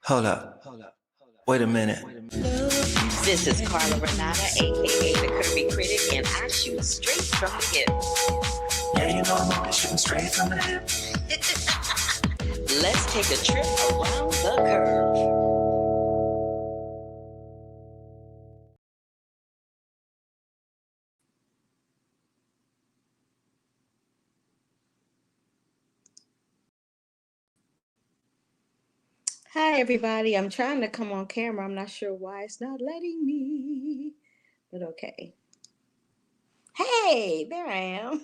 Hold up. Wait a minute. This is Carla Renata, aka the Curvy Critic, and I shoot straight from the hip. Yeah, you know I'm always shooting straight from the hip. Let's take a trip around the curve. Hi, everybody. I'm trying to come on camera. I'm not sure why it's not letting me, but okay. Hey, there I am.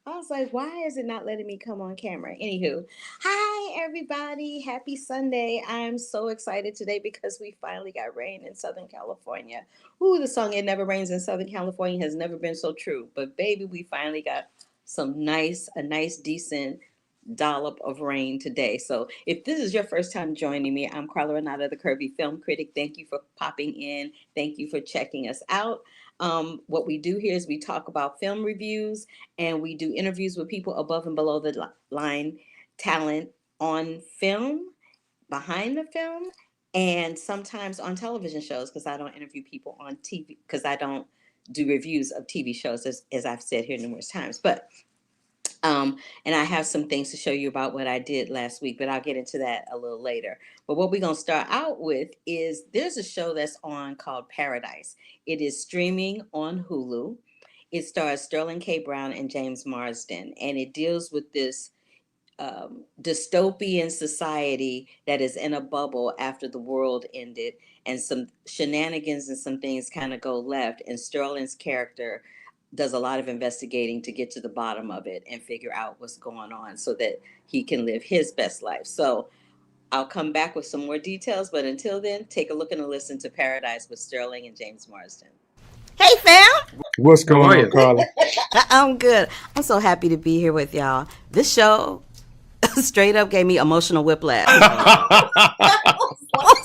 I was like, why is it not letting me come on camera? Anywho, hi, everybody. Happy Sunday. I'm so excited today because we finally got rain in Southern California. Ooh, the song It Never Rains in Southern California has never been so true. But baby, we finally got a nice, decent dollop of rain today. So if this is your first time joining me, I'm Carla Renata, the Curvy Film Critic. Thank you for popping in. Thank you for checking us out. What we do here is we talk about film reviews and we do interviews with people above and below the line talent on film, behind the film, and sometimes on television shows because I don't interview people on TV because I don't do reviews of TV shows as I've said here numerous times. But and I have some things to show you about what I did last week, but I'll get into that a little later. But what we're going to start out with is there's a show that's on called Paradise. It is streaming on Hulu. It stars Sterling K. Brown and James Marsden, and it deals with this dystopian society that is in a bubble after the world ended, and some shenanigans and some things kind of go left. And Sterling's character does a lot of investigating to get to the bottom of it and figure out what's going on so that he can live his best life. So I'll come back with some more details, but until then, take a look and a listen to Paradise with Sterling and James Marsden. Hey, fam! What's going on, Carla? I'm good. I'm so happy to be here with y'all. This show straight up gave me emotional whiplash. I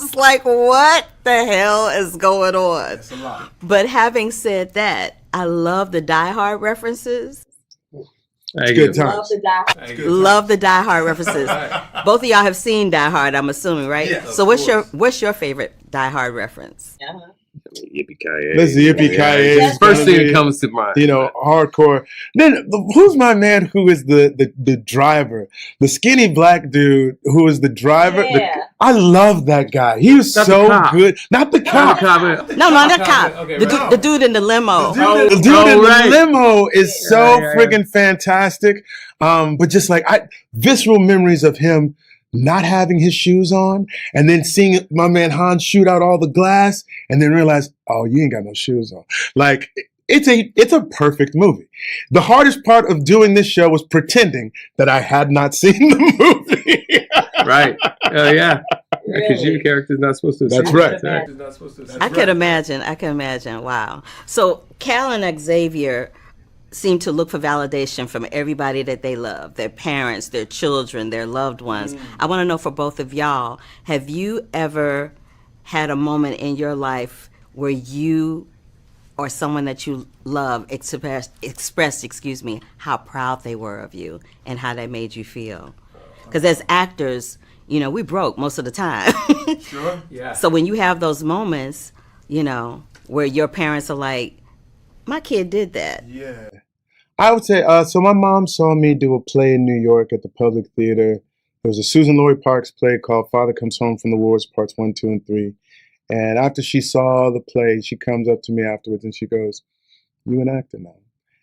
was like, what the hell is going on? That's a lot. But having said that, I love the Die Hard references. It's good times. Love the Die Hard references. Both of y'all have seen Die Hard, I'm assuming, right? Yes, so what's your favorite Die Hard reference? Yippee-ki-yay. That's the yippee-ki-yay. First thing that comes to mind. Hardcore. Then who's my man who is the driver? The skinny black dude who is the driver. Yeah. I love that guy. He was Not so good. Not the cop. No, not the cop. Okay, The dude in the limo. The dude in the limo is so friggin' fantastic. But just like visceral memories of him not having his shoes on, and then seeing my man Hans shoot out all the glass, and then realize, oh, you ain't got no shoes on. Like, it's a perfect movie. The hardest part of doing this show was pretending that I had not seen the movie. Right. Oh, yeah. Because your character's not supposed to. That's right. I could imagine. Wow. So Cal and Xavier seem to look for validation from everybody that they love, their parents, their children, their loved ones. I want to know for both of y'all, have you ever had a moment in your life where you or someone that you love expressed, how proud they were of you and how that made you feel? Because as actors, we broke most of the time. Sure. Yeah. So when you have those moments, where your parents are like, my kid did that. Yeah. I would say, so my mom saw me do a play in New York at the Public Theater. There was a Susan Laurie Parks play called Father Comes Home from the Wars, Parts 1, 2, and 3. And after she saw the play, she comes up to me afterwards and she goes, "You an actor now?"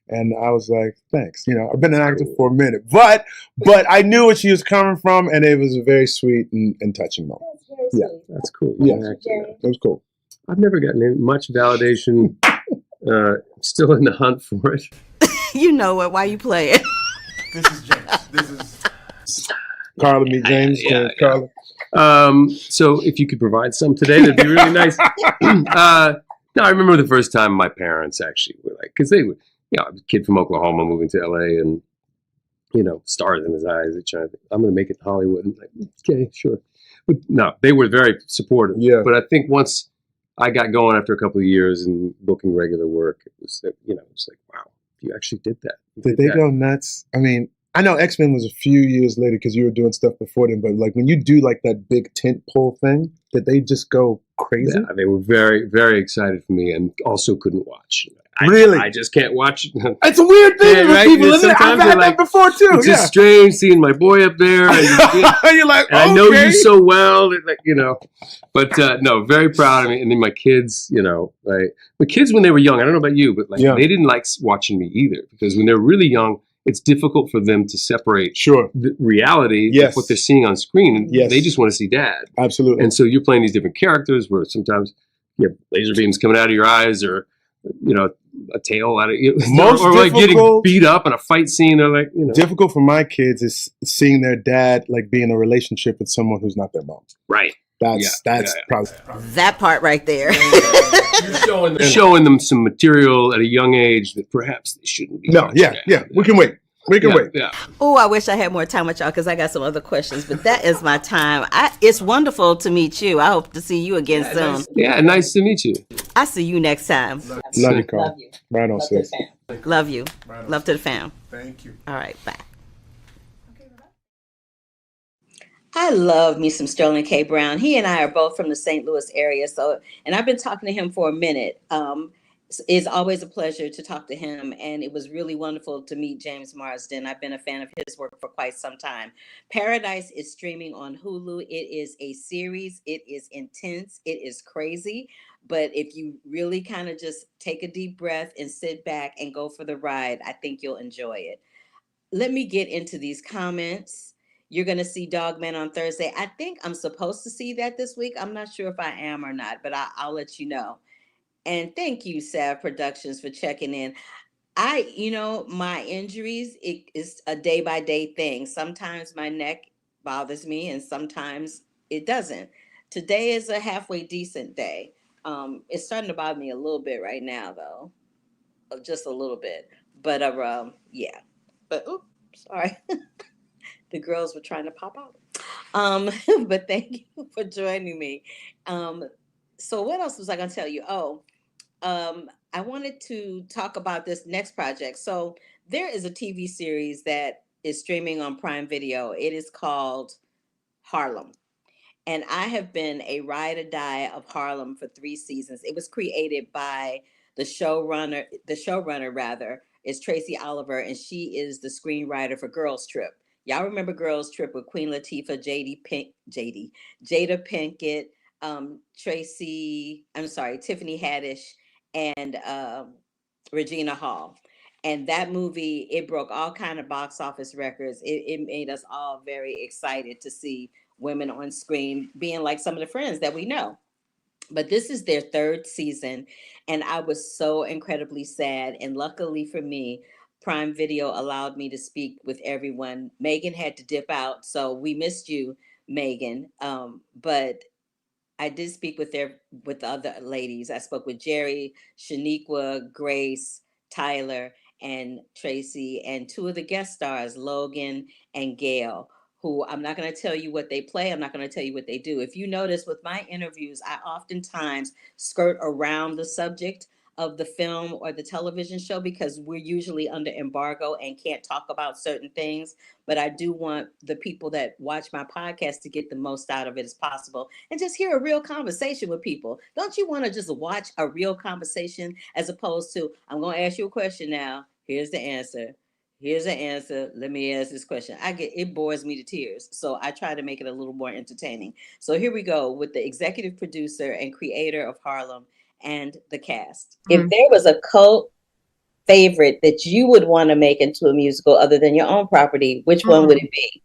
And I was like, "Thanks. I've been an actor for a minute." But I knew where she was coming from, and it was a very sweet and touching moment. Yeah. That's cool. Yeah. It was cool. I've never gotten much validation. Still in the hunt for it. You know it. Why you play it? This is James. This is Carla. Meet James. Yeah. Carla. So if you could provide some today, that'd be really nice. No, I remember the first time my parents actually were like, because they were, I was a kid from Oklahoma moving to LA and, stars in his eyes. They're trying to think, I'm going to make it to Hollywood. And like, okay, sure. But no, they were very supportive. Yeah. But I think once I got going after a couple of years and booking regular work, it was, it's like, wow, you actually did that. Did they go nuts? I mean, I know X-Men was a few years later because you were doing stuff before then, but like when you do like that big tent pole thing, that they just go crazy. Yeah, they were very, very excited for me and also couldn't watch. Really? I just can't watch. It's a weird thing Yeah, with right? people, Yeah, isn't it? I've sometimes had they're that like- before too. It's just strange seeing my boy up there. And, You're like, and I know okay. you so well, like, you know. But no, very proud of me. And then my kids, you know, like the kids when they were young, I don't know about you, but like Yeah. they didn't like watching me either because when they're really young, it's difficult for them to separate Sure, the reality Yes. of what they're seeing on screen. And Yes. they just want to see dad. absolutely. And so you're playing these different characters where sometimes you have laser beams coming out of your eyes or, you know, a tail out of you. Most or like getting difficult- beat up in a fight scene. They're like, you know. Difficult for my kids is seeing their dad like be in a relationship with someone who's not their mom. Right. That's Yeah. probably That part right there. You're showing them some material at a young age that perhaps they shouldn't be. no. watching Yeah, now. yeah. We can wait. We can wait. Yeah. Oh, I wish I had more time with y'all because I got some other questions, but that is my time. It's wonderful to meet you. I hope to see you again soon. Yeah, nice to meet you. I'll see you next time. Love you, Carl. Love you. Right on, Love to the sis. fam. Love you. Love to the fam. Thank you. All right, bye. I love me some Sterling K. Brown. He and I are both from the St. Louis area, and I've been talking to him for a minute. It's always a pleasure to talk to him, and it was really wonderful to meet James Marsden. I've been a fan of his work for quite some time. Paradise is streaming on Hulu. It is a series. It is intense. It is crazy. But if you really kind of just take a deep breath and sit back and go for the ride, I think you'll enjoy it. Let me get into these comments. You're going to see Dogman on Thursday. I think I'm supposed to see that this week. I'm not sure if I am or not, but I'll let you know. And thank you, Sav Productions, for checking in. My injuries, it is a day by day thing. Sometimes my neck bothers me and sometimes it doesn't. Today is a halfway decent day. It's starting to bother me a little bit right now, though. Just a little bit. But yeah. But oops, sorry. The girls were trying to pop out. But thank you for joining me. So what else was I going to tell you? I wanted to talk about this next project. So there is a TV series that is streaming on Prime Video. It is called Harlem. And I have been a ride or die of Harlem for 3 seasons. It was created by the showrunner rather, is Tracy Oliver, and she is the screenwriter for Girls Trip. Y'all remember Girls Trip with Queen Latifah, Jada Pinkett, Tiffany Haddish, and Regina Hall. And that movie, it broke all kind of box office records. It made us all very excited to see women on screen being like some of the friends that we know. But this is their 3rd season, and I was so incredibly sad. And luckily for me, Prime Video allowed me to speak with everyone. Megan had to dip out, so we missed you, Megan. But I did speak with the other ladies. I spoke with Jerry, Shaniqua, Grace, Tyler, and Tracy, and 2 of the guest stars, Logan and Gail, who I'm not going to tell you what they play. I'm not going to tell you what they do. If you notice with my interviews, I oftentimes skirt around the subject of the film or the television show because we're usually under embargo and can't talk about certain things. But I do want the people that watch my podcast to get the most out of it as possible and just hear a real conversation with people. Don't you want to just watch a real conversation as opposed to, I'm going to ask you a question now. Here's the answer. Here's the answer. Let me ask this question. It bores me to tears. So I try to make it a little more entertaining. So here we go with the executive producer and creator of Harlem and the cast. If there was a cult favorite that you would want to make into a musical other than your own property, which one would it be?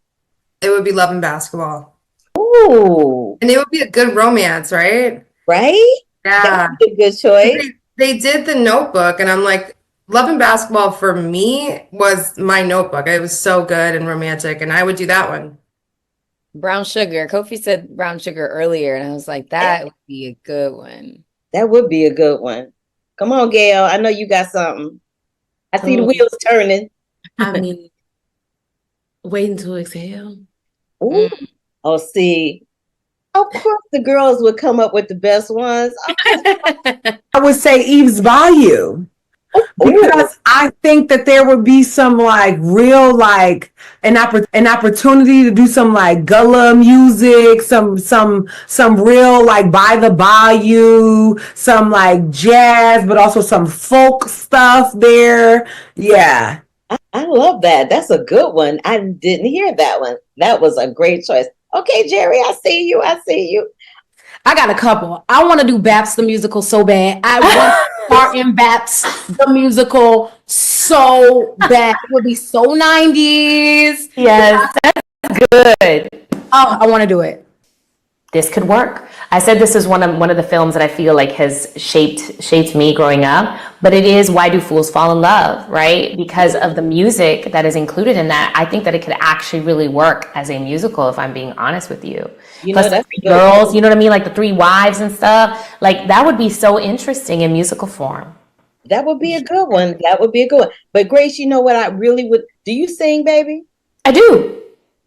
It would be Love and Basketball. Ooh. And it would be a good romance, right? Right? Yeah. That would be a good choice. They did The Notebook, and I'm like, Love and Basketball for me was my Notebook. It was so good and romantic, and I would do that one. Brown Sugar. Kofi said Brown Sugar earlier, and I was like, that would be a good one. That would be a good one. Come on, Gail. I know you got something. I see the wheels turning. I mean, waiting to exhale. Ooh. Oh, see. Of course, the girls would come up with the best ones. I would say Eve's Bayou. because I think that there would be some like real like an opportunity to do some like gullah music, some real like by the bayou, some like jazz, but also some folk stuff there. Yeah. I love that. That's a good one. I didn't hear that one. That was a great choice. Okay, Jerry, I see you. I see you. I got a couple. I want to do Baps the musical so bad. I want to start in Baps the musical so bad. It would be so 90s. Yes, that's good. Oh, I want to do it. This could work. I said this is one of the films that I feel like has shaped me growing up, but it is Why Do Fools Fall in Love, right? Because of the music that is included in that, I think that it could actually really work as a musical, if I'm being honest with you. You know, Plus that's the girls, you know what I mean? Like the three wives and stuff. Like that would be so interesting in musical form. That would be a good one. That would be a good one. But Grace, you know what I really would, do you sing, baby? I do.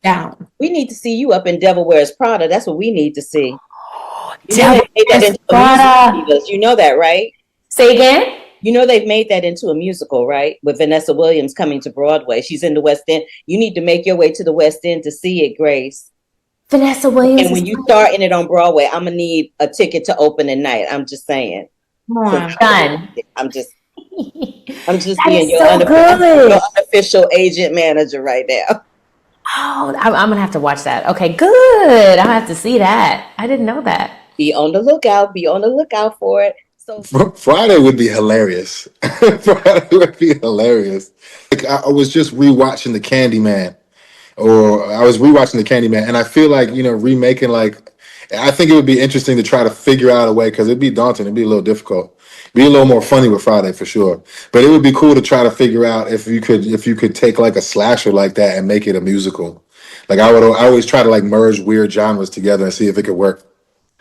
Down. We need to see you up in Devil Wears Prada. That's what we need to see. You know Devil they made that Wears into a Prada. musical. You know that, right? Say again? You know they've made that into a musical, right? With Vanessa Williams coming to Broadway. She's in the West End. You need to make your way to the West End to see it, Grace. Vanessa Williams. And when you start in it on Broadway, I'm gonna need a ticket to opening night. I'm just saying. Come on. Done. I'm just That being is your, so good. your unofficial agent manager right now. Oh, I'm gonna have to watch that. Okay, good. I'll have to see that. I didn't know that. Be on the lookout. Be on the lookout for it. So Friday would be hilarious. Friday would be hilarious. Like I was just rewatching The Candyman, and I feel like remaking like. I think it would be interesting to try to figure out a way because it'd be daunting. It'd be a little difficult. Be a little more funny with Friday for sure. But it would be cool to try to figure out if you could take like a slasher like that and make it a musical. Like I always try to like merge weird genres together and see if it could work.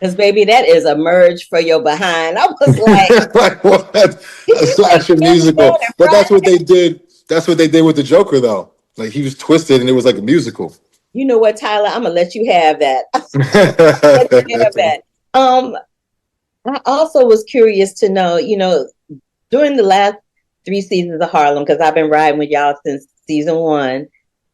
because baby, that is a merge for your behind. I was like, Like what? A slasher musical. But that's what they did. That's what they did with the Joker though. Like he was twisted and it was like a musical. you know what, Tyler? I'm gonna let you have that. Let you have that. I also was curious to know, during the last 3 seasons of Harlem, because I've been riding with y'all since season 1,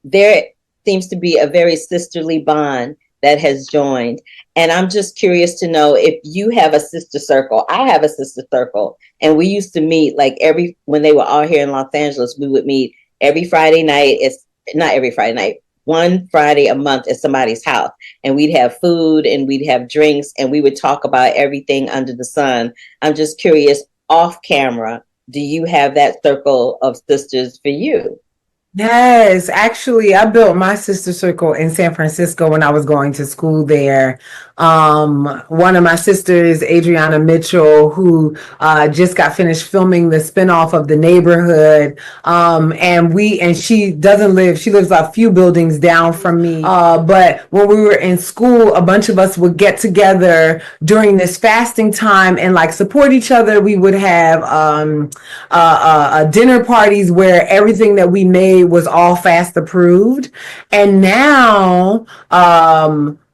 there seems to be a very sisterly bond that has joined. And I'm just curious to know if you have a sister circle. I have a sister circle. And we used to meet like when they were all here in Los Angeles, we would meet every Friday night. It's not every Friday night. One Friday a month at somebody's house, and we'd have food and we'd have drinks and we would talk about everything under the sun. I'm just curious, off camera, do you have that circle of sisters for you? Yes, actually, I built my sister circle in San Francisco when I was going to school there. One of my sisters, Adriana Mitchell, who just got finished filming the spinoff of The Neighborhood. And she doesn't live, she lives a few buildings down from me. But when we were in school, a bunch of us would get together during this fasting time and like support each other. We would have dinner parties where everything that we made was all fast approved. And now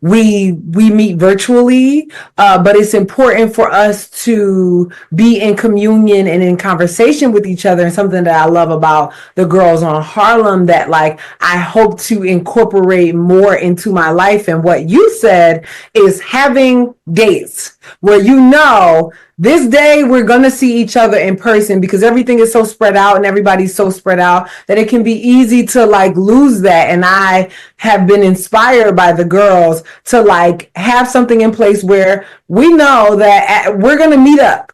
we meet virtually, but it's important for us to be in communion and in conversation with each other. And something that I love about the girls on Harlem that like I hope to incorporate more into my life. And what you said is having dates where this day we're going to see each other in person, because everything is so spread out and everybody's so spread out that it can be easy to like lose that. And I have been inspired by the girls to like have something in place where we know that we're going to meet up.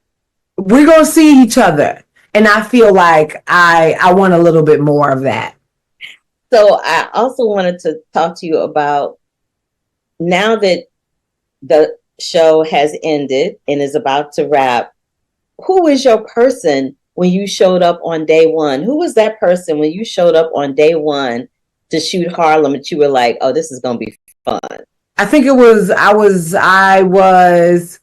We're going to see each other. And I feel like I want a little bit more of that. So I also wanted to talk to you about, now that the show has ended and is about to wrap, who is your person when you showed up on day one? Who was that person when you showed up on day one to shoot Harlem that you were like, oh, this is going to be fun? I think I was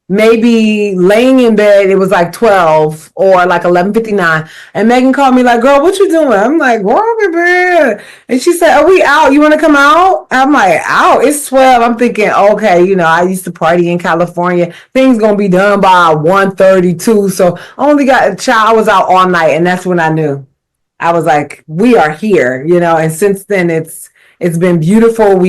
maybe laying in bed, it was like 12 or like 11:59, and Megan called me like, girl, what you doing? I'm like, well, I'm in bed. And she said, are we out? You want to come out? I'm like, out? It's 12. I'm thinking, okay, I used to party in California. Things gonna be done by 1:32. So I only got a child. I was out all night, and that's when I knew. I was like, we are here, and since then it's been beautiful.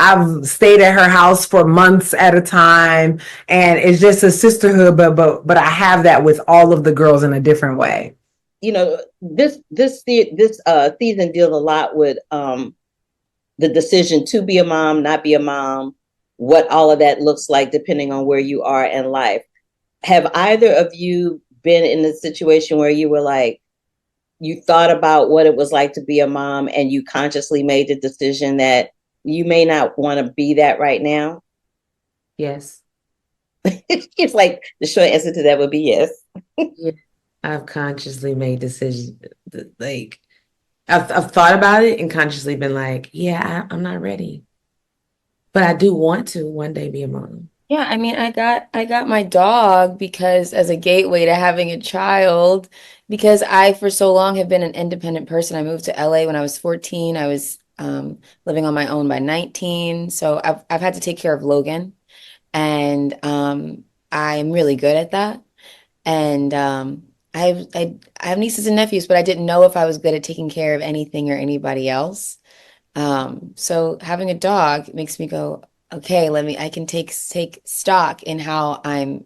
I've stayed at her house for months at a time, and it's just a sisterhood, but I have that with all of the girls in a different way. This season deals a lot with the decision to be a mom, not be a mom, what all of that looks like depending on where you are in life. Have either of you been in a situation where you were like, you thought about what it was like to be a mom and you consciously made the decision that you may not want to be that right now? Yes. It's like the short answer to that would be yes. Yeah. I've consciously made decisions. Like, I've thought about it and consciously been like, yeah, I'm not ready. But I do want to one day be a mom. Yeah, I mean, I got my dog because as a gateway to having a child, because I for so long have been an independent person. I moved to LA when I was 14. I was living on my own by 19. So I've had to take care of Logan, and I'm really good at that. And I have nieces and nephews, but I didn't know if I was good at taking care of anything or anybody else. So having a dog makes me go, okay, I can take stock in how I'm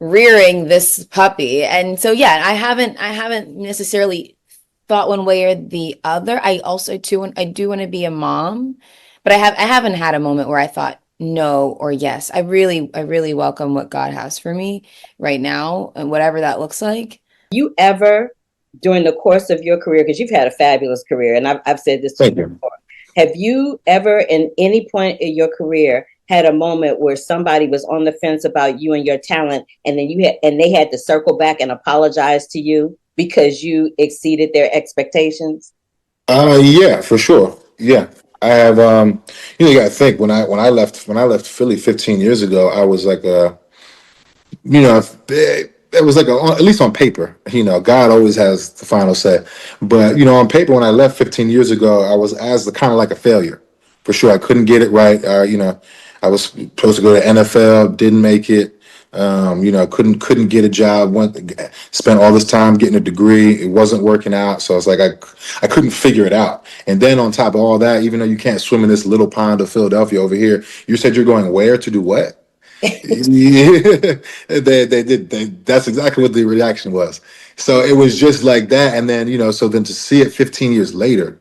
rearing this puppy. And so yeah, I haven't necessarily thought one way or the other. I also too I do want to be a mom, but I haven't had a moment where I thought no or yes. I really welcome what God has for me right now and whatever that looks like. You ever, during the course of your career, because you've had a fabulous career, and I've said this to you before, have you ever, in any point in your career, had a moment where somebody was on the fence about you and your talent, and then they had to circle back and apologize to you because you exceeded their expectations? Yeah, for sure. Yeah. I have you gotta think when I left Philly 15 years ago, I was like it was like at least on paper, God always has the final say. But on paper, when I left 15 years ago, I was as the kind of like a failure, for sure. I couldn't get it right. I was supposed to go to NFL, didn't make it. Couldn't get a job. Spent all this time getting a degree. It wasn't working out. So I was like, I couldn't figure it out. And then on top of all that, even though you can't swim in this little pond of Philadelphia over here, you said you're going where to do what? Yeah, they did. That's exactly what the reaction was. So it was just like that. And then, so then to see it 15 years later,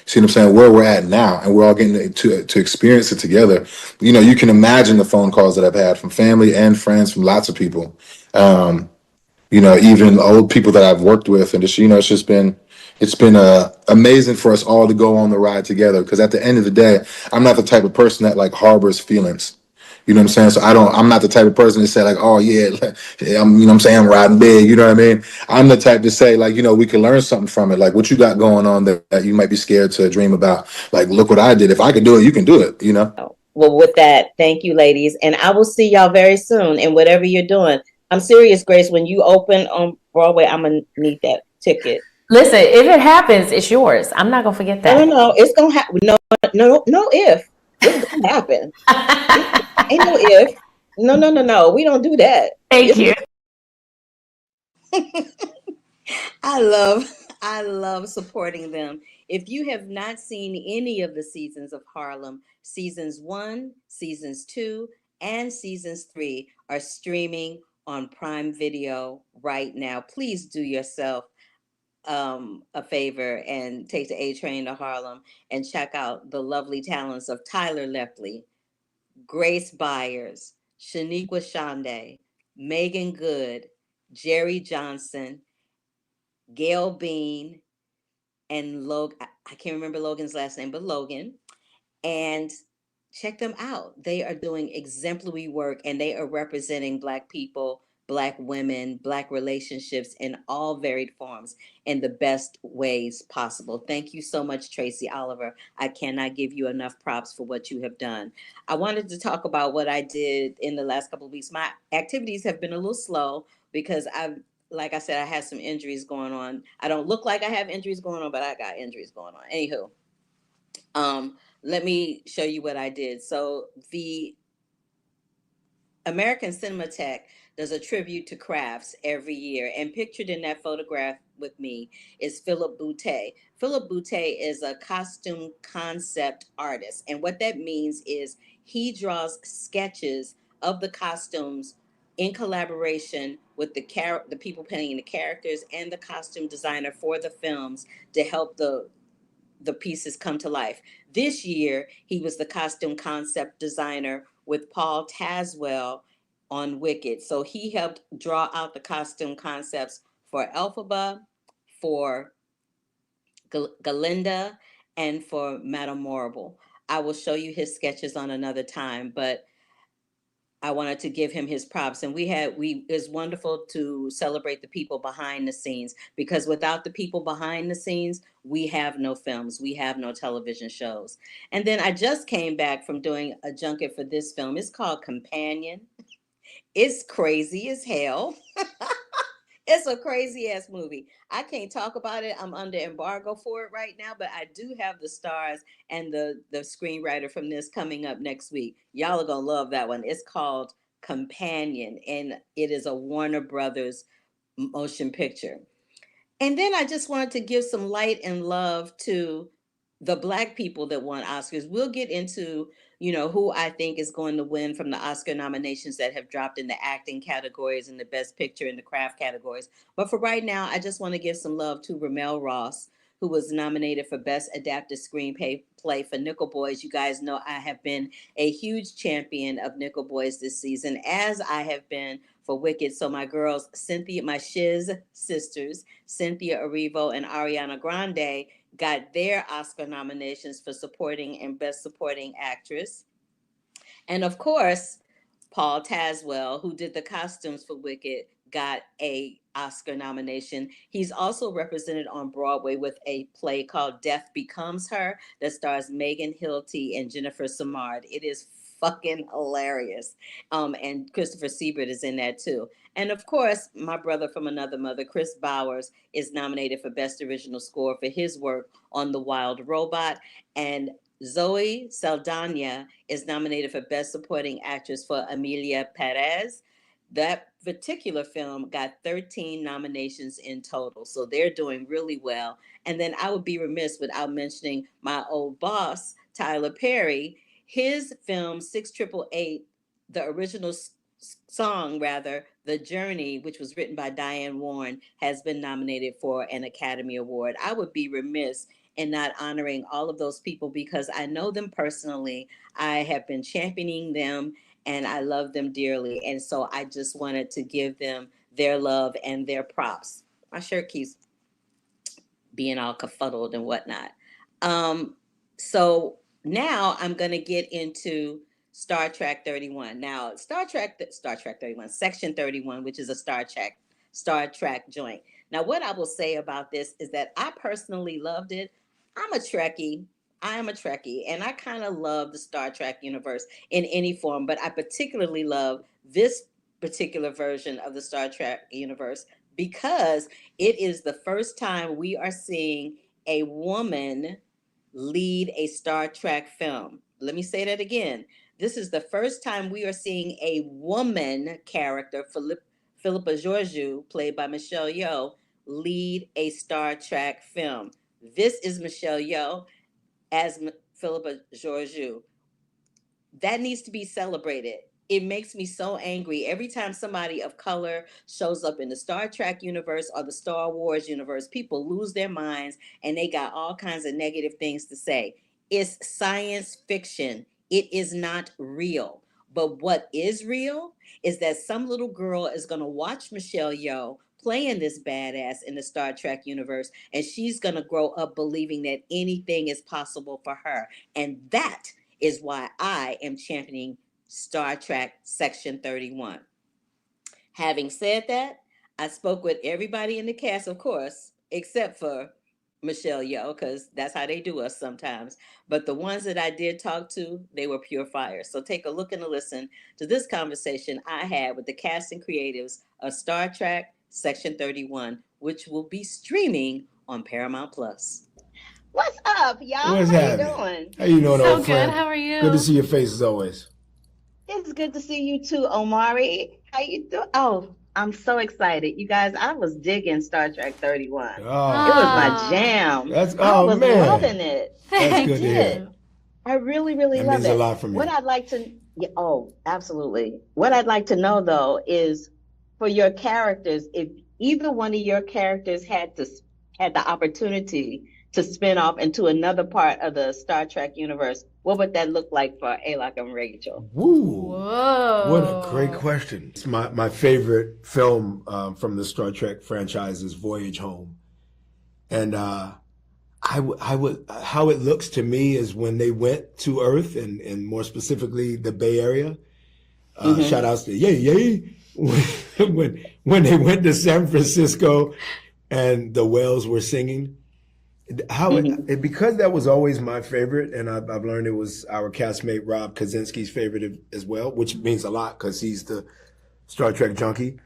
see what I'm saying, where we're at now, and we're all getting to experience it together. You can imagine the phone calls that I've had from family and friends, from lots of people, even old people that I've worked with. And just, it's been amazing for us all to go on the ride together. Because at the end of the day, I'm not the type of person that like harbors feelings. You know what I'm saying? So I'm not the type of person to say like, oh yeah, I'm riding big. You know what I mean? I'm the type to say like, we can learn something from it. Like what you got going on that you might be scared to dream about. Like, look what I did. If I could do it, you can do it. Well, with that, thank you, ladies. And I will see y'all very soon in whatever you're doing. I'm serious, Grace. When you open on Broadway, I'm going to need that ticket. Listen, if it happens, it's yours. I'm not going to forget that. No. It's going to happen. No if. It's going to happen. Ain't no if. No. We don't do that. Thank you. I love supporting them. If you have not seen any of the seasons of Harlem, seasons 1, seasons 2, and seasons 3 are streaming on Prime Video right now. Please do yourself a favor and take the A train to Harlem and check out the lovely talents of Tyler Lepley, Grace Byers, Shaniqua Shande, Megan Good, Jerry Johnson, Gail Bean, and Logan. I can't remember Logan's last name, but Logan. And check them out. They are doing exemplary work and they are representing Black people Black women, Black relationships in all varied forms in the best ways possible. Thank you so much, Tracy Oliver. I cannot give you enough props for what you have done. I wanted to talk about what I did in the last couple of weeks. My activities have been a little slow because like I said, I had some injuries going on. I don't look like I have injuries going on, but I got injuries going on. Anywho, let me show you what I did. So the American Cinematheque does a tribute to crafts every year, and pictured in that photograph with me is Philip Boutte. Philip Boutte is a costume concept artist, and what that means is he draws sketches of the costumes in collaboration with the people painting the characters and the costume designer for the films to help the pieces come to life. This year, he was the costume concept designer with Paul Tazwell on Wicked. So he helped draw out the costume concepts for Elphaba, for Galinda, and for Madame Morrible. I will show you his sketches on another time, but I wanted to give him his props. And it's wonderful to celebrate the people behind the scenes, because without the people behind the scenes, we have no films, we have no television shows. And then I just came back from doing a junket for this film. It's called Companion. It's crazy as hell. It's a crazy ass movie. I can't talk about it. I'm under embargo for it right now, but I do have the stars and the screenwriter from this coming up next week. Y'all are gonna love that one. It's called Companion, and it is a Warner Brothers motion picture. And then I just wanted to give some light and love to the Black people that won Oscars. We'll get into, who I think is going to win from the Oscar nominations that have dropped in the acting categories and the Best Picture and the craft categories. But for right now, I just want to give some love to Ramel Ross, who was nominated for Best Adapted Screenplay for Nickel Boys. You guys know I have been a huge champion of Nickel Boys this season, as I have been for Wicked. So my girls, my Shiz sisters, Cynthia Erivo and Ariana Grande, got their Oscar nominations for supporting and Best Supporting Actress. And of course, Paul Tazwell, who did the costumes for Wicked, got a Oscar nomination. He's also represented on Broadway with a play called Death Becomes Her that stars Megan Hilty and Jennifer Samard. It is fucking hilarious. And Christopher Siebert is in that too. And of course, my brother from another mother, Chris Bowers, is nominated for Best Original Score for his work on The Wild Robot. And Zoe Saldana is nominated for Best Supporting Actress for Amelia Perez. That particular film got 13 nominations in total, so they're doing really well. And then I would be remiss without mentioning my old boss, Tyler Perry. His film 6888, the original song, rather, The Journey, which was written by Diane Warren, has been nominated for an Academy Award. I would be remiss in not honoring all of those people because I know them personally. I have been championing them and I love them dearly. And so I just wanted to give them their love and their props. My shirt keeps being all kafuddled and whatnot. So now I'm going to get into Star Trek 31. Now, Star Trek 31, Section 31, which is a Star Trek joint. Now, what I will say about this is that I personally loved it. I'm a Trekkie. I am a Trekkie, and I kind of love the Star Trek universe in any form, but I particularly love this particular version of the Star Trek universe because it is the first time we are seeing a woman lead a Star Trek film. Let me say that again. This is the first time we are seeing a woman character, Philippa Georgiou, played by Michelle Yeoh, lead a Star Trek film. This is Michelle Yeoh as Philippa Georgiou. That needs to be celebrated. It makes me so angry every time somebody of color shows up in the Star Trek universe or the Star Wars universe. People lose their minds and they got all kinds of negative things to say. It's science fiction. It is not real. But what is real is that some little girl is going to watch Michelle Yeoh playing this badass in the Star Trek universe, and she's going to grow up believing that anything is possible for her. And that is why I am championing Star Trek Section 31. Having said that, I spoke with everybody in the cast, of course, except for Michelle Yeoh, because that's how they do us sometimes. But the ones that I did talk to, they were pure fire. So take a look and a listen to this conversation I had with the cast and creatives of Star Trek Section 31, which will be streaming on Paramount Plus. What's up, y'all? What's How happening? you doing? How you doing, So old good. friend? How are you? Good to see your face as always. It's good to see you too, Omari. How you doing? Oh, I'm so excited. You guys, I was digging Star Trek 31. It was my jam. That's I was man. loving it. That's I good to did. hear. I really, really That love means it. a lot from What you. I'd like to, yeah, oh, absolutely. What I'd like to know though is for your characters, if either one of your characters had the opportunity to spin off into another part of the Star Trek universe, what would that look like for Alok and Rachel? Woo! Whoa. What a great question. It's my favorite film from the Star Trek franchise is Voyage Home, and I would how it looks to me is when they went to Earth and more specifically the Bay Area. Shout outs to Yay when they went to San Francisco and the whales were singing. How it because that was always my favorite, and I've learned it was our castmate Rob Kaczynski's favorite as well, which means a lot because he's the Star Trek junkie.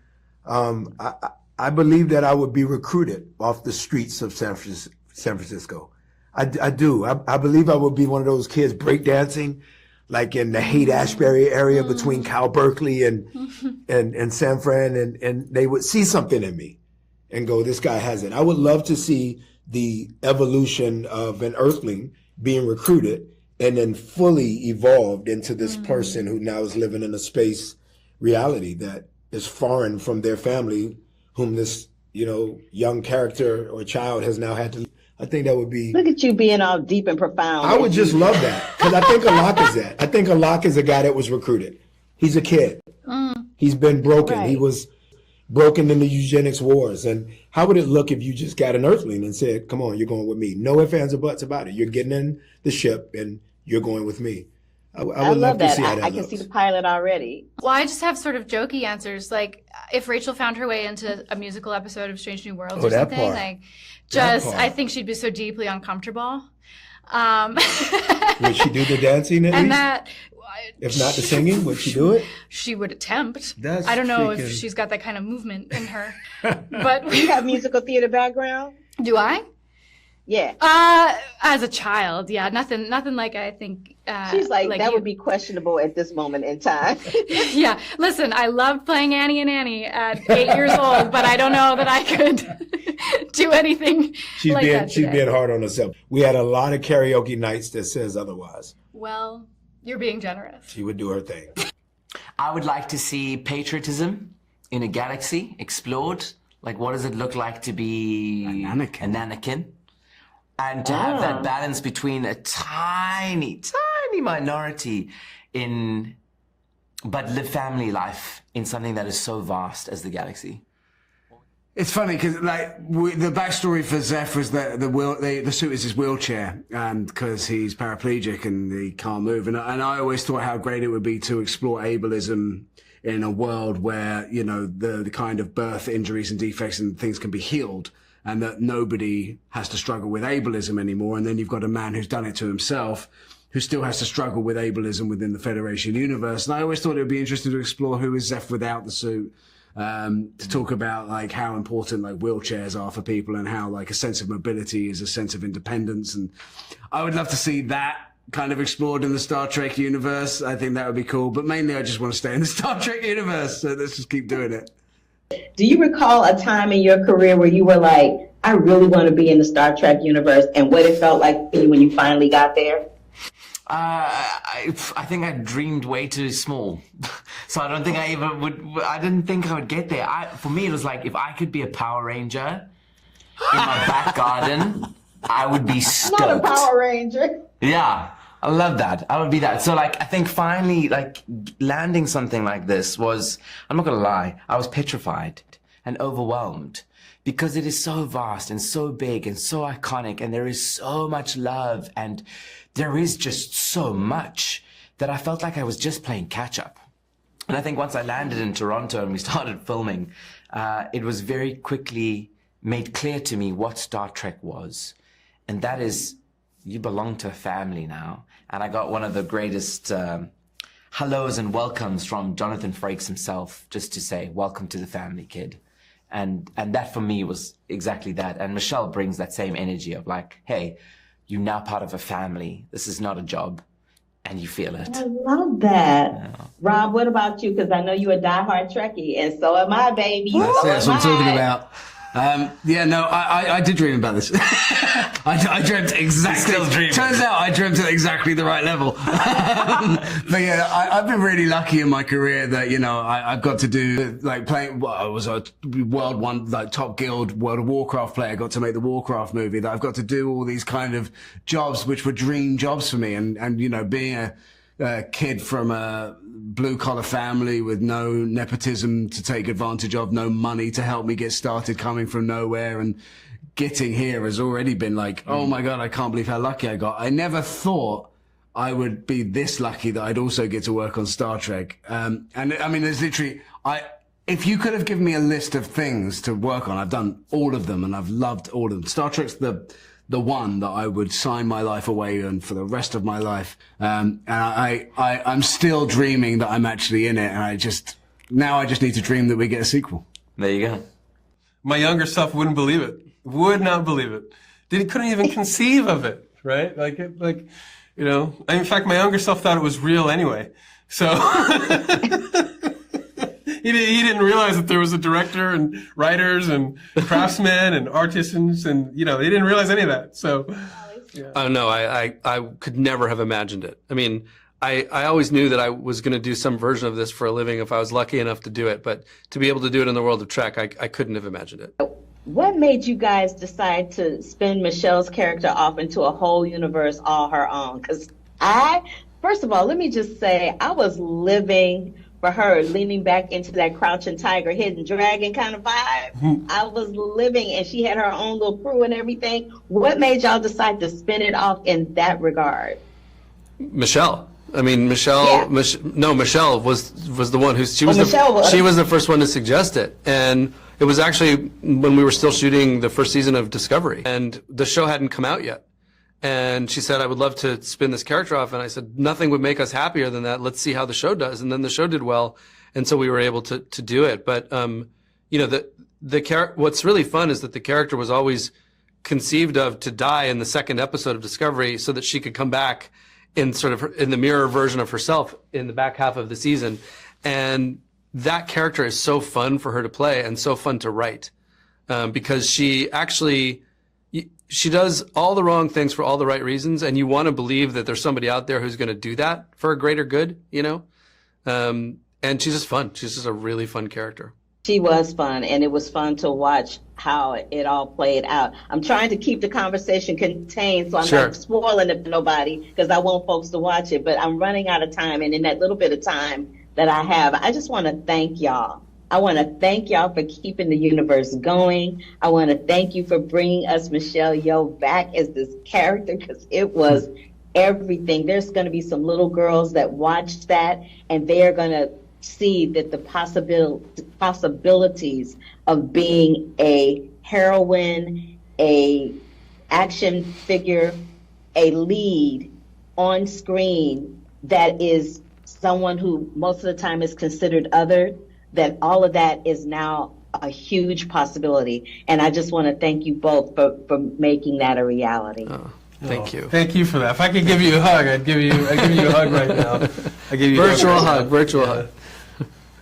I believe that I would be recruited off the streets of San Francisco. I do. I believe I would be one of those kids breakdancing, like in the Haight-Ashbury area between Cal Berkeley and San Fran, and they would see something in me and go, this guy has it. I would love to see the evolution of an Earthling being recruited and then fully evolved into this person who now is living in a space reality that is foreign from their family, whom this, young character or child has now had to. I think that would be. Look at you being all deep and profound. I would just love that because I think Alok is that. I think Alok is a guy that was recruited. He's a kid. He's been broken. Right. He was broken in the eugenics wars. And how would it look if you just got an Earthling and said, come on, you're going with me? No ifs, ands, or buts about it. You're getting in the ship and you're going with me. I would love love to that. see how that I can looks. see the pilot already. Well, I just have sort of jokey answers. Like, if Rachel found her way into a musical episode of Strange New Worlds or that something, part. like, That just, part. I think she'd be so deeply uncomfortable. Would she do the dancing at And least? that, If not the singing, would she do it? she would attempt. That's I don't know if freaking- she's got that kind of movement in her. But Do you have musical theater background? do I? Yeah. As a child, yeah, nothing like I think. She's like that you. would be questionable at this moment in time. Yeah, listen, I loved playing Annie and Annie at 8 years old, but I don't know that I could do anything She's like being that she's today. being hard on herself. We had a lot of karaoke nights that says otherwise. Well, you're being generous. She would do her thing. I would like to see patriotism in a galaxy explored. Like, what does it look like to be a Anakin? And to have that balance between a tiny, tiny minority but live family life in something that is so vast as the galaxy. It's funny because the backstory for Zeph was that the suit is his wheelchair, because he's paraplegic and he can't move. And I always thought how great it would be to explore ableism in a world where the kind of birth injuries and defects and things can be healed, and that nobody has to struggle with ableism anymore. And then you've got a man who's done it to himself, who still has to struggle with ableism within the Federation universe. And I always thought it would be interesting to explore who is Zeph without the suit. To talk about how important wheelchairs are for people and how a sense of mobility is a sense of independence. And I would love to see that kind of explored in the Star Trek universe. I think that would be cool, but mainly I just want to stay in the Star Trek universe. So let's just keep doing it. Do you recall a time in your career where you were like, I really want to be in the Star Trek universe, and what it felt like for you when you finally got there? I think I dreamed way too small. So I don't think I didn't think I would get there. For me, it was like, if I could be a Power Ranger in my back garden, I would be stoked. Not a Power Ranger. Yeah, I love that. I would be that. So I think finally landing something like this was, I'm not gonna lie, I was petrified and overwhelmed because it is so vast and so big and so iconic, and there is so much love and there is just so much that I felt like I was just playing catch up. And I think once I landed in Toronto and we started filming, it was very quickly made clear to me what Star Trek was. And that is, you belong to a family now. And I got one of the greatest hellos and welcomes from Jonathan Frakes himself, just to say, welcome to the family, kid. And that for me was exactly that. And Michelle brings that same energy of like, hey, you're now part of a family. This is not a job. And you feel it. I love that. Yeah. Rob, what about you? Because I know you're a diehard Trekkie, and so am I, baby. That's what I'm talking about. I did dream about this. I dreamt exactly. Still dreaming. Turns out I dreamt at exactly the right level. But yeah, I've been really lucky in my career that I've got to do like playing. Well, I was a top guild World of Warcraft player. Got to make the Warcraft movie. That I've got to do all these kind of jobs which were dream jobs for me, and being a kid from a blue collar family with no nepotism to take advantage of, no money to help me get started, coming from nowhere, and getting here has already been like, oh my God, I can't believe how lucky I got. I never thought I would be this lucky that I'd also get to work on Star Trek. And I mean, there's literally, if you could have given me a list of things to work on, I've done all of them and I've loved all of them. Star Trek's the one that I would sign my life away on for the rest of my life. And I'm still dreaming that I'm actually in it. And I just need to dream that we get a sequel. There you go. My younger self wouldn't believe it. Would not believe it. Couldn't even conceive of it, right? In fact, my younger self thought it was real anyway. So he didn't realize that there was a director and writers and craftsmen and artisans and, they didn't realize any of that. So, yeah. Oh, no, I could never have imagined it. I mean, I always knew that I was going to do some version of this for a living if I was lucky enough to do it. But to be able to do it in the world of Trek, I couldn't have imagined it. What made you guys decide to spin Michelle's character off into a whole universe all her own? Because first of all, let me just say, I was living for her, leaning back into that Crouching Tiger, Hidden Dragon kind of vibe. I was living, and she had her own little crew and everything. What made y'all decide to spin it off in that regard? Michelle. I mean, Michelle. Yeah. Michelle was the one who she was the first one to suggest it, and it was actually when we were still shooting the first season of Discovery, and the show hadn't come out yet. And she said, I would love to spin this character off. And I said, nothing would make us happier than that. Let's see how the show does. And then the show did well. And so we were able to do it. But, what's really fun is that the character was always conceived of to die in the second episode of Discovery so that she could come back in in the mirror version of herself in the back half of the season. And that character is so fun for her to play and so fun to write, because she does all the wrong things for all the right reasons, and you want to believe that there's somebody out there who's going to do that for a greater good, and she's just fun. She's just a really fun character. She was fun, and it was fun to watch how it all played out. I'm trying to keep the conversation contained, so I'm not spoiling it for nobody, because I want folks to watch it, but I'm running out of time, and in that little bit of time that I have, I just want to thank y'all. I want to thank y'all for keeping the universe going. I want to thank you for bringing us Michelle Yeoh back as this character, because it was everything. There's going to be some little girls that watch that, and they're going to see that the possibilities of being a heroine, a action figure, a lead on screen that is someone who most of the time is considered other, that all of that is now a huge possibility. And I just want to thank you both for making that a reality. Thank you. Thank you for that. If I could give you a hug, I'd give you a hug right now. I give you virtual hug.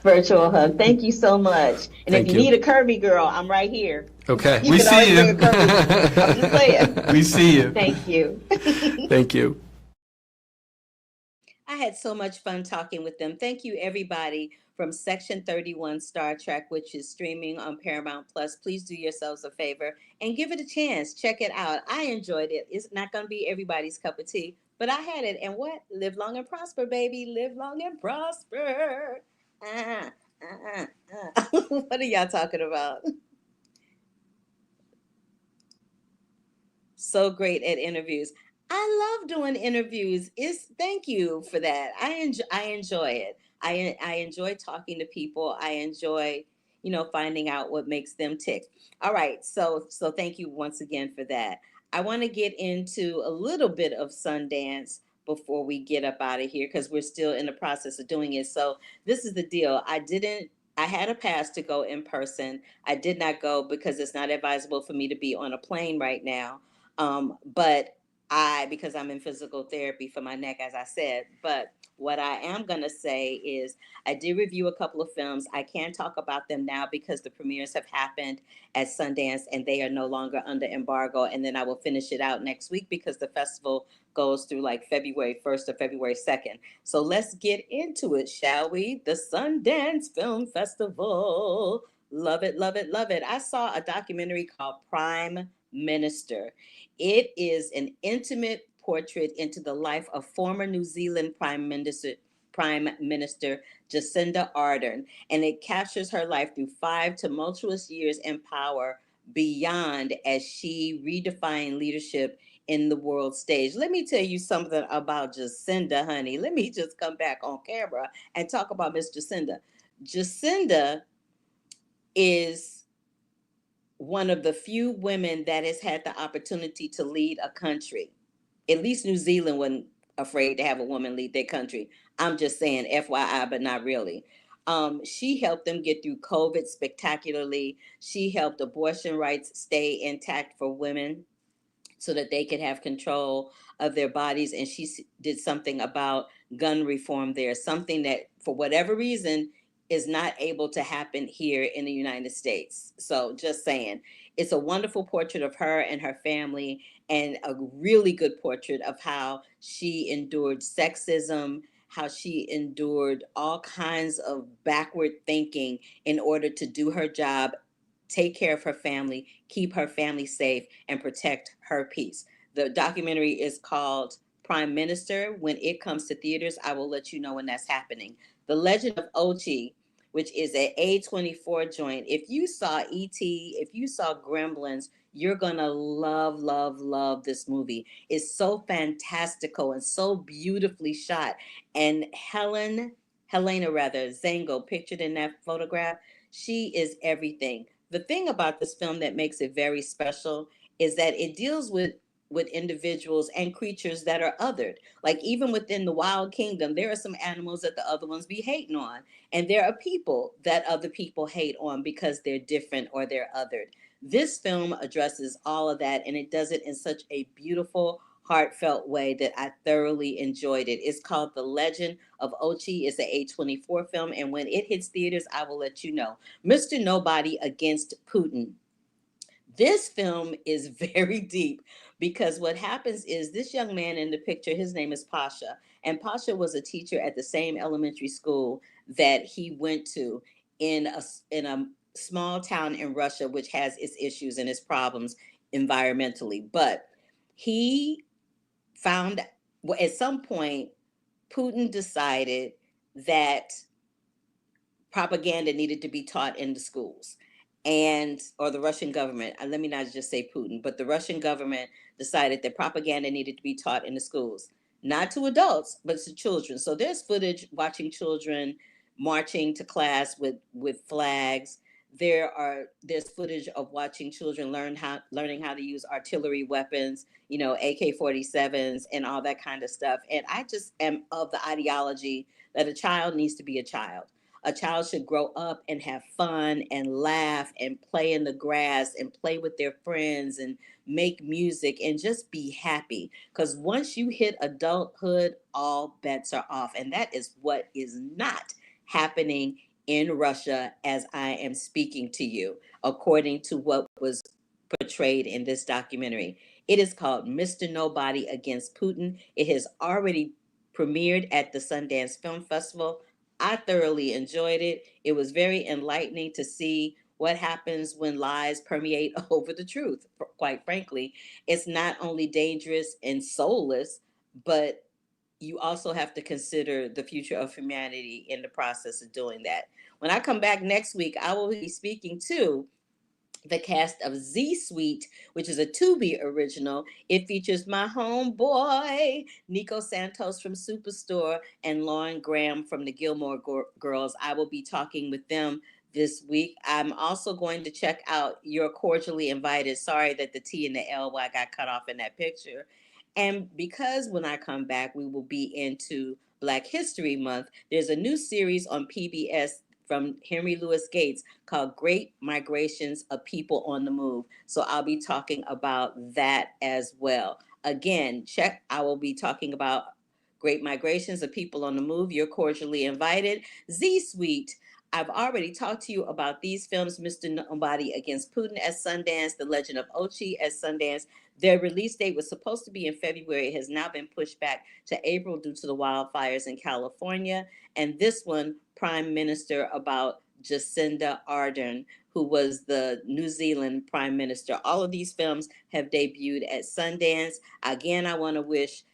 Virtual hug. Thank you so much. And if you need a curvy girl, I'm right here. Okay. We see you. I'm just saying. We see you. Thank you. Thank you. I had so much fun talking with them. Thank you, everybody from Section 31 Star Trek, which is streaming on Paramount Plus. Please do yourselves a favor and give it a chance. Check it out. I enjoyed it. It's not going to be everybody's cup of tea, but I had it. And what? Live long and prosper, baby. Live long and prosper. What are y'all talking about? So great at interviews. I love doing interviews. Thank you for that. I enjoy it. I enjoy talking to people. I enjoy, finding out what makes them tick. All right, so thank you once again for that. I want to get into a little bit of Sundance before we get up out of here because we're still in the process of doing it. So this is the deal. I had a pass to go in person. I did not go because it's not advisable for me to be on a plane right now. But because I'm in physical therapy for my neck, as I said. But what I am going to say is I did review a couple of films. I can't talk about them now because the premieres have happened at Sundance and they are no longer under embargo. And then I will finish it out next week because the festival goes through like February 1st or February 2nd. So let's get into it, shall we? The Sundance Film Festival. Love it, love it, love it. I saw a documentary called Prime Minister. It is an intimate portrait into the life of former New Zealand Prime Minister Jacinda Ardern, and it captures her life through 5 tumultuous years in power beyond as she redefined leadership in the world stage. Let me tell you something about Jacinda, honey. Let me just come back on camera and talk about Miss Jacinda. Jacinda is one of the few women that has had the opportunity to lead a country. At least New Zealand wasn't afraid to have a woman lead their country. I'm just saying, FYI, but not really. She helped them get through COVID spectacularly. She helped abortion rights stay intact for women so that they could have control of their bodies. And she did something about gun reform there, something that, for whatever reason, is not able to happen here in the United States. So just saying, it's a wonderful portrait of her and her family, and a really good portrait of how she endured sexism, how she endured all kinds of backward thinking in order to do her job, take care of her family, keep her family safe, and protect her peace. The documentary is called Prime Minister. When it comes to theaters, I will let you know when that's happening. The Legend of Ochi, which is an A24 joint. If you saw E.T., if you saw Gremlins, you're gonna love, love, love this movie. It's so fantastical and so beautifully shot. And Helena Zango, pictured in that photograph, she is everything. The thing about this film that makes it very special is that it deals with individuals and creatures that are othered. Like even within the wild kingdom, there are some animals that the other ones be hating on. And there are people that other people hate on because they're different or they're othered. This film addresses all of that, and it does it in such a beautiful, heartfelt way that I thoroughly enjoyed it. It's called The Legend of Ochi. It's an A24 film, and when it hits theaters, I will let you know. Mr. Nobody Against Putin. This film is very deep because what happens is this young man in the picture, his name is Pasha, and Pasha was a teacher at the same elementary school that he went to in a small town in Russia, which has its issues and its problems environmentally. But he found, well, at some point, Putin decided that propaganda needed to be taught in the schools, and or the Russian government, let me not just say Putin, but the Russian government decided that propaganda needed to be taught in the schools, not to adults but to children. So there's footage watching children marching to class with flags. There's footage of watching children learning how to use artillery weapons, AK-47s and all that kind of stuff. And I just am of the ideology that a child needs to be a child. A child should grow up and have fun and laugh and play in the grass and play with their friends and make music and just be happy. Because once you hit adulthood, all bets are off. And that is what is not happening in Russia as I am speaking to you, according to what was portrayed in this documentary. It is called Mr. Nobody Against Putin. It has already premiered at the Sundance Film Festival. I thoroughly enjoyed it. It was very enlightening to see what happens when lies permeate over the truth. Quite frankly, it's not only dangerous and soulless, but you also have to consider the future of humanity in the process of doing that. When I come back next week, I will be speaking to the cast of Z Suite, which is a Tubi original. It features my homeboy, Nico Santos from Superstore, and Lauren Graham from the Gilmore Girls. I will be talking with them this week. I'm also going to check out You're Cordially Invited. Sorry that the T and the L-Y got cut off in that picture. And because when I come back, we will be into Black History Month, there's a new series on PBS from Henry Louis Gates called Great Migrations of People on the Move. So I'll be talking about that as well. Again, I will be talking about Great Migrations of People on the Move. You're cordially invited. Z Suite. I've already talked to you about these films, Mr. Nobody Against Putin at Sundance, The Legend of Ochi at Sundance. Their release date was supposed to be in February. It has now been pushed back to April due to the wildfires in California. And this one, Prime Minister, about Jacinda Ardern, who was the New Zealand Prime Minister. All of these films have debuted at Sundance. Again, I want to wish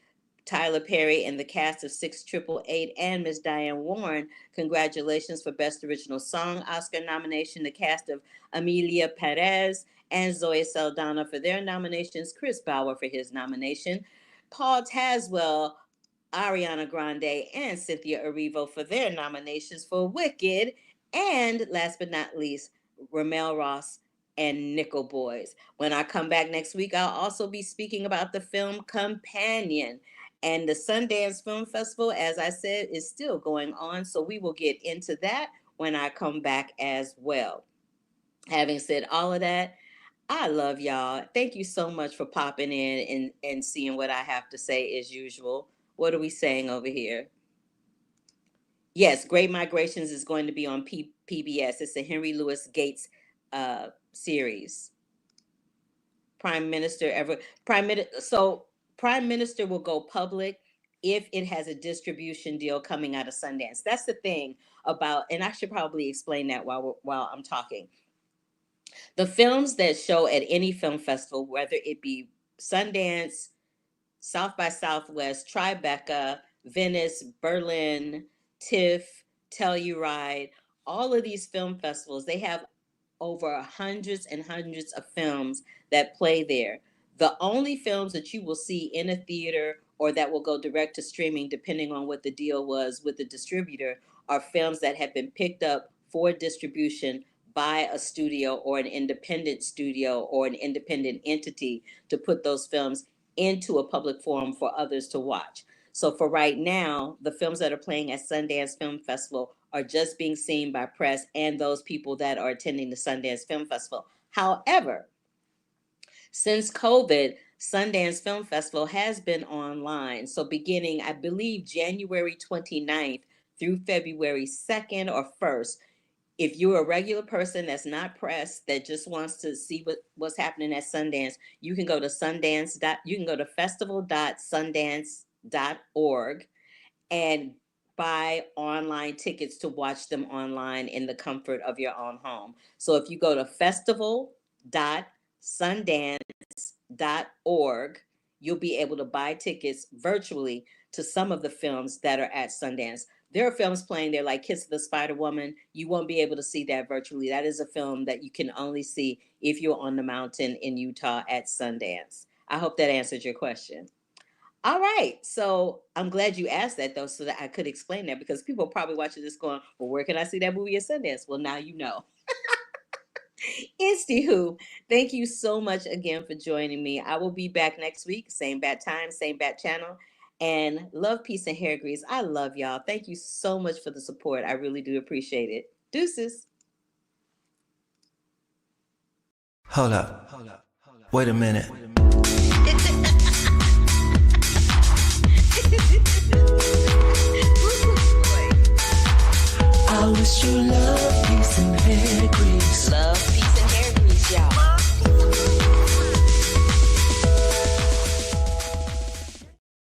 Tyler Perry and the cast of 6888 and Miss Diane Warren congratulations for Best Original Song Oscar nomination. The cast of Amelia Perez and Zoe Saldana for their nominations. Chris Bauer for his nomination. Paul Tazwell, Ariana Grande, and Cynthia Erivo for their nominations for Wicked. And last but not least, Ramel Ross and Nickel Boys. When I come back next week, I'll also be speaking about the film Companion. And the Sundance Film Festival, as I said, is still going on. So we will get into that when I come back as well. Having said all of that, I love y'all. Thank you so much for popping in and seeing what I have to say as usual. What are we saying over here? Yes, Great Migrations is going to be on PBS. It's a Henry Louis Gates series. Prime Minister will go public if it has a distribution deal coming out of Sundance. That's the thing about, and I should probably explain that while I'm talking. The films that show at any film festival, whether it be Sundance, South by Southwest, Tribeca, Venice, Berlin, TIFF, Telluride, all of these film festivals, they have over hundreds and hundreds of films that play there. The only films that you will see in a theater or that will go direct to streaming, depending on what the deal was with the distributor, are films that have been picked up for distribution by a studio or an independent studio or an independent entity to put those films into a public forum for others to watch. So for right now, the films that are playing at Sundance Film Festival are just being seen by press and those people that are attending the Sundance Film Festival. However, since COVID, Sundance Film Festival has been online. So beginning, I believe, January 29th through February 2nd or 1st, if you're a regular person that's not pressed, that just wants to see what's happening at Sundance, you can go to festival.sundance.org and buy online tickets to watch them online in the comfort of your own home. So if you go to festival.sundance.org, you'll be able to buy tickets virtually to some of the films that are at Sundance. There are films playing there like Kiss of the Spider Woman. You won't be able to see that virtually. That is a film that you can only see if you're on the mountain in Utah at Sundance. I hope that answered your question. All right. So I'm glad you asked that, though, so that I could explain that, because people are probably watching this going, well, where can I see that movie at Sundance? Well, now you know. Anywho, thank you so much again for joining me. I will be back next week. Same bat time, same bat channel. And love, peace, and hair grease. I love y'all. Thank you so much for the support. I really do appreciate it. Deuces. Hold up. Wait a minute. I wish you love, peace, and hair grease. Love, peace, and hair grease, y'all.